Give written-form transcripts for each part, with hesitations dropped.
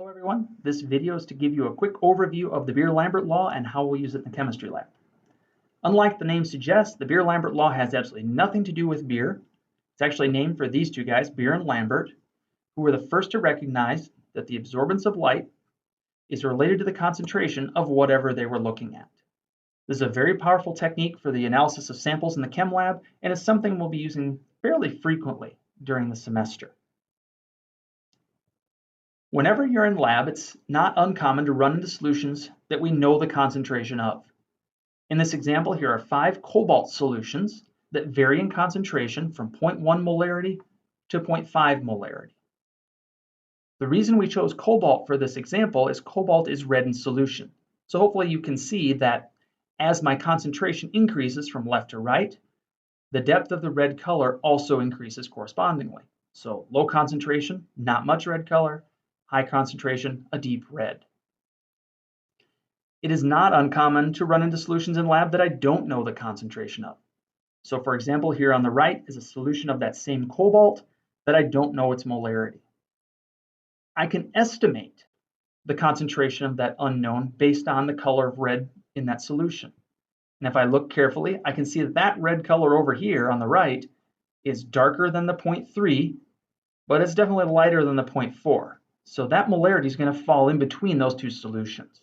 Hello everyone, this video is to give you a quick overview of the Beer-Lambert law and how we'll use it in the chemistry lab. Unlike the name suggests, the Beer-Lambert law has absolutely nothing to do with beer. It's actually named for these two guys, Beer and Lambert, who were the first to recognize that the absorbance of light is related to the concentration of whatever they were looking at. This is a very powerful technique for the analysis of samples in the chem lab, and it's something we'll be using fairly frequently during the semester. Whenever you're in lab, it's not uncommon to run into solutions that we know the concentration of. In this example, here are 5 cobalt solutions that vary in concentration from 0.1 molarity to 0.5 molarity. The reason we chose cobalt for this example is cobalt is red in solution. So hopefully you can see that as my concentration increases from left to right, the depth of the red color also increases correspondingly. So low concentration, not much red color. High concentration, a deep red. It is not uncommon to run into solutions in lab that I don't know the concentration of. So for example, here on the right is a solution of that same cobalt that I don't know its molarity. I can estimate the concentration of that unknown based on the color of red in that solution. And if I look carefully, I can see that that red color over here on the right is darker than the 0.3, but it's definitely lighter than the 0.4. So that molarity is going to fall in between those two solutions.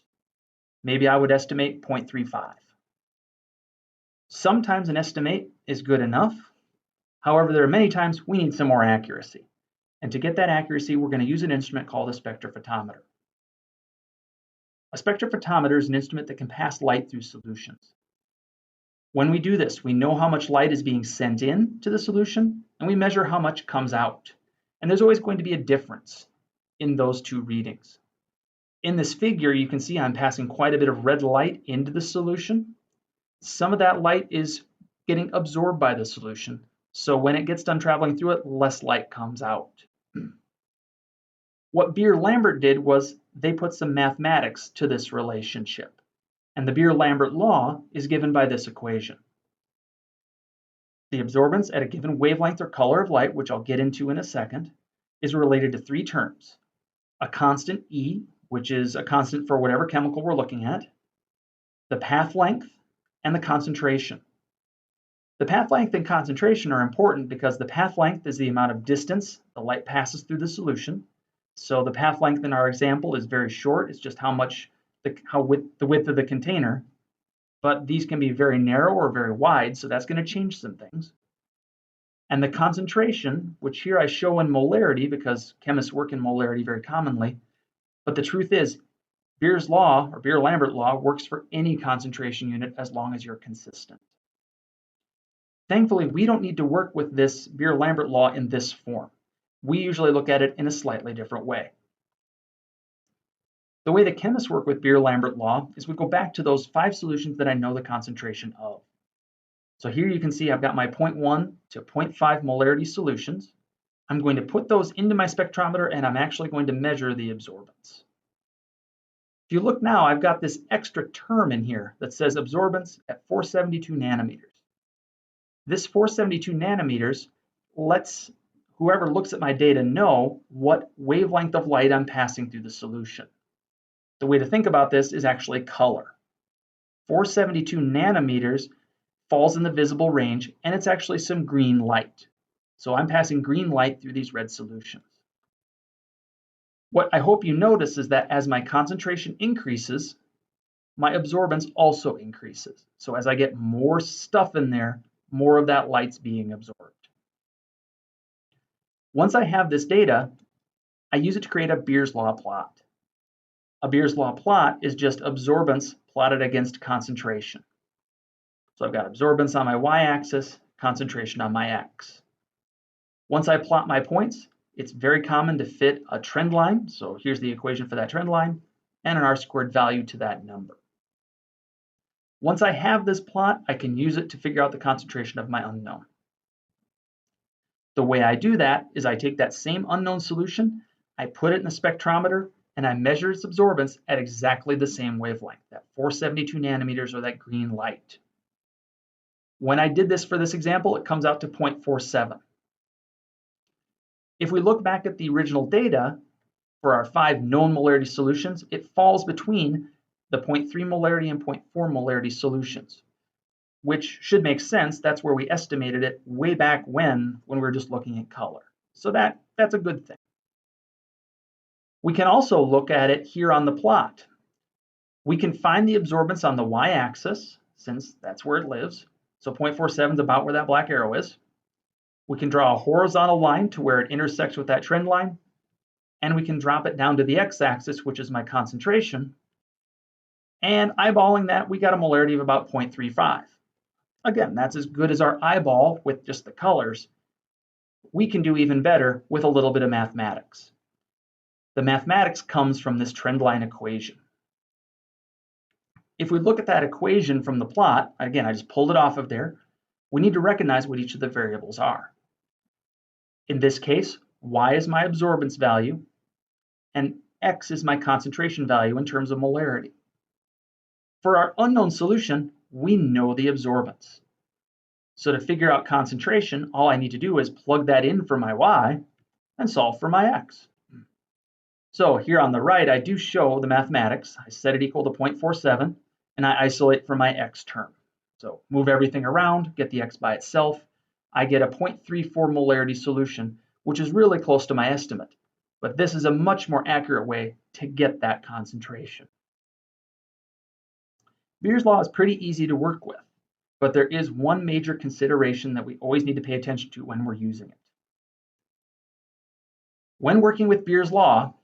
Maybe I would estimate 0.35. Sometimes an estimate is good enough. However, there are many times we need some more accuracy. And to get that accuracy, we're going to use an instrument called a spectrophotometer. A spectrophotometer is an instrument that can pass light through solutions. When we do this, we know how much light is being sent in to the solution, and we measure how much comes out. And there's always going to be a difference in those two readings. In this figure, you can see I'm passing quite a bit of red light into the solution. Some of that light is getting absorbed by the solution, so when it gets done traveling through it, less light comes out. What Beer-Lambert did was they put some mathematics to this relationship, and the Beer-Lambert law is given by this equation. The absorbance at a given wavelength or color of light, which I'll get into in a second, is related to 3 terms. A constant E, which is a constant for whatever chemical we're looking at, the path length, and the concentration. The path length and concentration are important because the path length is the amount of distance the light passes through the solution. So the path length in our example is very short. It's just the width of the container. But these can be very narrow or very wide, so that's going to change some things. And the concentration, which here I show in molarity because chemists work in molarity very commonly, but the truth is Beer's law, or Beer-Lambert law, works for any concentration unit as long as you're consistent. Thankfully, we don't need to work with this Beer-Lambert law in this form. We usually look at it in a slightly different way. The way the chemists work with Beer-Lambert law is we go back to those 5 solutions that I know the concentration of. So here you can see I've got my 0.1 to 0.5 molarity solutions. I'm going to put those into my spectrometer and I'm actually going to measure the absorbance. If you look now, I've got this extra term in here that says absorbance at 472 nanometers. This 472 nanometers lets whoever looks at my data know what wavelength of light I'm passing through the solution. The way to think about this is actually color. 472 nanometers falls in the visible range, and it's actually some green light. So I'm passing green light through these red solutions. What I hope you notice is that as my concentration increases, my absorbance also increases. So as I get more stuff in there, more of that light's being absorbed. Once I have this data, I use it to create a Beer's law plot. A Beer's law plot is just absorbance plotted against concentration. So I've got absorbance on my y-axis, concentration on my x. Once I plot my points, it's very common to fit a trend line. So here's the equation for that trend line and an r-squared value to that number. Once I have this plot, I can use it to figure out the concentration of my unknown. The way I do that is I take that same unknown solution, I put it in the spectrometer, and I measure its absorbance at exactly the same wavelength, that 472 nanometers or that green light. When I did this for this example, it comes out to 0.47. If we look back at the original data, For our 5 known molarity solutions, it falls between the 0.3 molarity and 0.4 molarity solutions, which should make sense. That's where we estimated it way back when we were just looking at color. So that's a good thing. We can also look at it here on the plot. We can find the absorbance on the y-axis, since that's where it lives. So 0.47 is about where that black arrow is. We can draw a horizontal line to where it intersects with that trend line, and we can drop it down to the x-axis, which is my concentration. And eyeballing that, we got a molarity of about 0.35. Again, that's as good as our eyeball with just the colors. We can do even better with a little bit of mathematics. The mathematics comes from this trend line equation. If we look at that equation from the plot, again, I just pulled it off of there, we need to recognize what each of the variables are. In this case, y is my absorbance value, and x is my concentration value in terms of molarity. For our unknown solution, we know the absorbance. So to figure out concentration, all I need to do is plug that in for my y and solve for my x. So here on the right, I do show the mathematics. I set it equal to 0.47, and I isolate for my x term. So move everything around, get the x by itself. I get a 0.34 molarity solution, which is really close to my estimate. But this is a much more accurate way to get that concentration. Beer's law is pretty easy to work with, but there is one major consideration that we always need to pay attention to when we're using it. When working with Beer's law,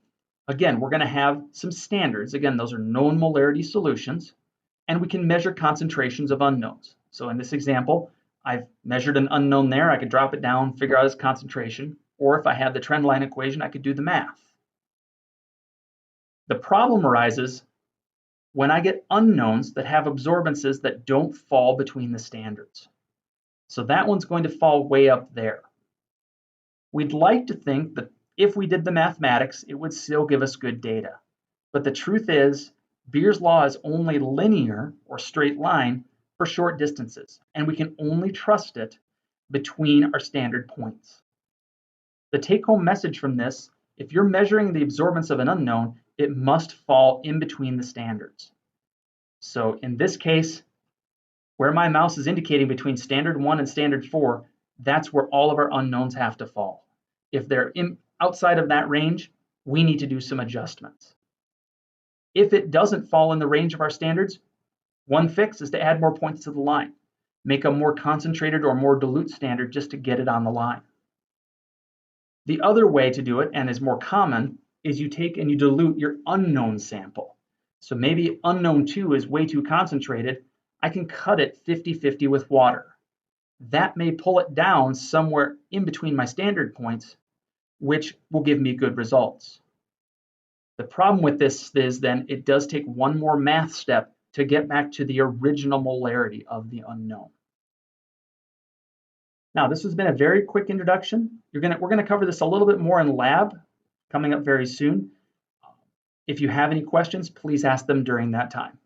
again, we're going to have some standards. Again, those are known molarity solutions, and we can measure concentrations of unknowns. So in this example, I've measured an unknown there. I could drop it down, figure out its concentration, or if I had the trend line equation, I could do the math. The problem arises when I get unknowns that have absorbances that don't fall between the standards. So that one's going to fall way up there. We'd like to think that if we did the mathematics, it would still give us good data. But the truth is, Beer's law is only linear or straight line for short distances, and we can only trust it between our standard points. The take-home message from this, if you're measuring the absorbance of an unknown, it must fall in between the standards. So in this case, where my mouse is indicating between standard 1 and standard 4, that's where all of our unknowns have to fall. If they're outside of that range, we need to do some adjustments. If it doesn't fall in the range of our standards, one fix is to add more points to the line. Make a more concentrated or more dilute standard just to get it on the line. The other way to do it, and is more common, is you take and you dilute your unknown sample. So maybe unknown 2 is way too concentrated. I can cut it 50-50 with water. That may pull it down somewhere in between my standard points, which will give me good results. The problem with this is then it does take one more math step to get back to the original molarity of the unknown. Now, this has been a very quick introduction. We're going to cover this a little bit more in lab coming up very soon. If you have any questions, please ask them during that time.